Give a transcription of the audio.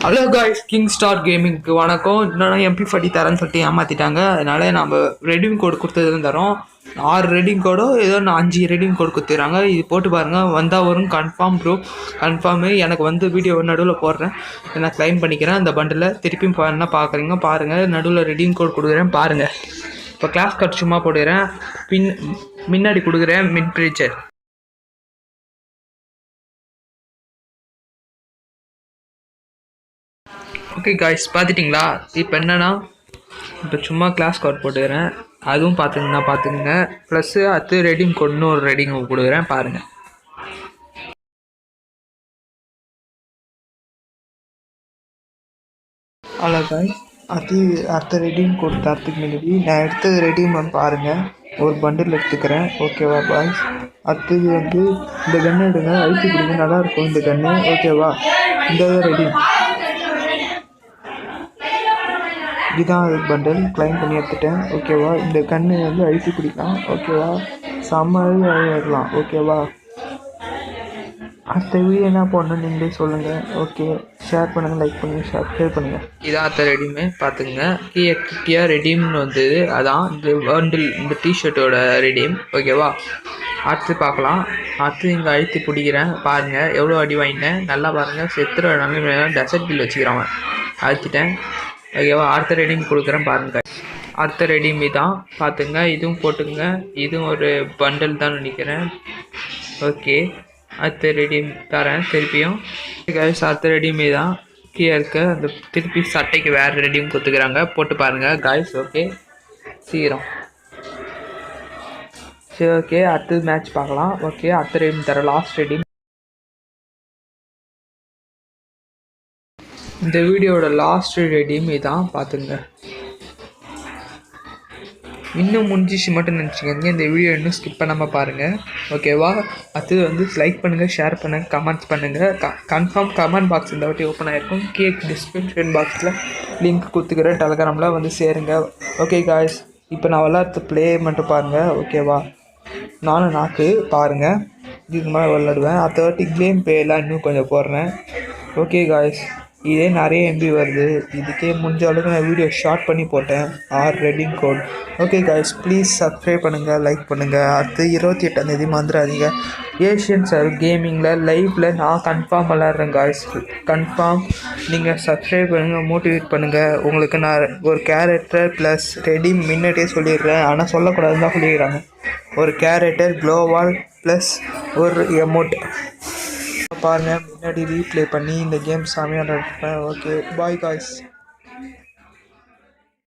Hello guys, king star கேமிங்க்கு வணக்கம். என்னன்னா MP40 தரேன்னு சொல்லிட்டு ஏமாற்றிட்டாங்க. அதனால நம்ம ரெடீம் கோடு கொடுத்ததுன்னு தரோம். 6 ரெடீம் கோடோ ஏதோ 5 ரெடீம் கோடு கொடுத்துறாங்க. இது போட்டு பாருங்கள், வந்தால் வரும். Confirm bro, confirm. எனக்கு வந்து வீடியோ நடுவில் போடுறேன், நான் க்ளைம் பண்ணிக்கிறேன் அந்த பண்டில். திருப்பியும் என்ன பார்க்குறீங்க பாருங்கள், நடுவில் ரெடீம் கோட் கொடுக்குறேன் பாருங்கள். இப்போ கிளாஸ் கட் சும்மா போடுகிறேன், முன்னாடி கொடுக்குறேன் மிட் ப்ரீச்சர். ஓகே காய்ஸ், பார்த்துட்டிங்களா? இப்போ என்னென்னா, இப்போ சும்மா கிளாஸ் கோட் போட்டுக்கிறேன், அதுவும் பார்த்துக்குங்க. ப்ளஸ்ஸு அடுத்து ரெடீம் கோட்னு ஒரு ரெடீம் கொடுக்குறேன் பாருங்கள். அவ்வளோ காய்ஸ், அடுத்த ரெடீம் கோட் தரத்துக்கு முன்னாடி நான் எடுத்த ரெடீம் பாருங்கள். ஒரு பண்டில் எடுத்துக்கிறேன், ஓகேவா பாய்ஸ்? அடுத்தது வந்து இந்த கன்று எடுங்க, அழுத்தி கொடுங்க, நல்லாயிருக்கும் இந்த கன்று, ஓகேவா? இந்த ரெடீம் இதுதான் அது பண்டல். க்ளைம் பண்ணி எடுத்துட்டேன், ஓகேவா? இந்த கன்று வந்து அழுத்தி பிடிக்கலாம், ஓகேவா? செம்மையாக ஆகிடலாம், ஓகேவா? அடுத்த வீடியோ என்ன பண்ணணும் நீங்களே சொல்லுங்கள், ஓகே? ஷேர் பண்ணுங்கள், லைக் பண்ணுங்கள், சப்ஸ்கிரைப் பண்ணுங்கள். இதான் அடுத்த ரெடீமே பார்த்துங்க. கிட்டியாக ரெடீம்னு வந்தது, அதான் இந்த பண்டில், இந்த டிஷர்ட்டோட ரெடீம், ஓகேவா? அடுத்து பார்க்கலாம். அடுத்து இங்கே அழுத்தி பிடிக்கிறேன் பாருங்கள், எவ்வளோ அடி வாங்கிட்டேன் நல்லா பாருங்கள். செத்துற நல்ல டெசர்ட் பில் வச்சுக்கிறான், அழுத்திட்டேன், ஓகேவா? அடுத்த ரெடீம் கொடுக்குறேன் பாருங்கள். அடுத்த ரெடீம் தான் பார்த்துங்க, இதுவும் போட்டுங்க. இதுவும் ஒரு பண்டல் தான் நினைக்கிறேன், ஓகே? அடுத்த ரெடீம் தரேன் திருப்பியும். கைஸ், அடுத்த ரெடீமே தான் கீழே இருக்க அந்த திருப்பி சட்டைக்கு வேறு ரெடீம் கொடுத்துக்கிறாங்க, போட்டு பாருங்கள் காய்ஸ், ஓகே? சீக்கிரம் சரி, ஓகே? அடுத்தது மேட்ச் பார்க்கலாம், ஓகே? அடுத்த ரெடீம் தரேன், லாஸ்ட் ரெடீம். இந்த வீடியோட லாஸ்ட் ரெடீம் இதான் பார்த்துங்க. இன்னும் முடிஞ்சிச்சு மட்டும் நினச்சிக்கோங்க, இந்த வீடியோ இன்னும் ஸ்கிப் பண்ணாமல் பாருங்கள், ஓகேவா? அது வந்து லைக் பண்ணுங்கள், ஷேர் பண்ணுங்கள், கமெண்ட்ஸ் பண்ணுங்கள். கன்ஃபார்ம் கமெண்ட் பாக்ஸ் இந்த வாட்டி ஓப்பன் ஆகிருக்கும். டிஸ்கிரிப்ஷன் பாக்ஸில் லிங்க் கொடுத்துக்கிறேன், டெலகிராமில் வந்து சேருங்க, ஓகே காய்ஸ்? இப்போ நான் விளாட்றது ப்ளே மட்டும் பாருங்கள், ஓகேவா? நானும் நாக்கு பாருங்கள், இதுக்கு மேலே விளாடுவேன். அடுத்த வாட்டி கேம் பேலாம் இன்னும் கொஞ்சம் போடுறேன், ஓகே காய்ஸ்? இதே நிறைய MB வருது, இதுக்கே முடிஞ்ச அளவுக்கு நான் வீடியோ ஷார்ட் பண்ணி போட்டேன். 6 redeem code, okay guys? Please subscribe பண்ணுங்கள், லைக் பண்ணுங்கள். அடுத்து 28ஆந்தேதி வந்துடாதீங்க. ஏஷியன் சார் கேமிங்கில் லைவில் நான் கன்ஃபார்ம் விளாட்றேன் காய்ஸ், கன்ஃபார்ம். நீங்கள் சப்ஸ்கிரைப் பண்ணுங்கள், மோட்டிவேட் பண்ணுங்கள். உங்களுக்கு நான் ஒரு கேரக்டர் ப்ளஸ் ரெடீம் முன்னாடியே சொல்லிடுறேன், ஆனால் சொல்லக்கூடாதுன்னு தான் சொல்லிடுறாங்க. ஒரு கேரக்டர், க்ளோவால் ப்ளஸ் ஒரு எமோட் பாருங்கள். முன்னாடி ரீப்ளே பண்ணி இந்த கேம் சாமியாக இருப்பேன், ஓகே? Bye guys.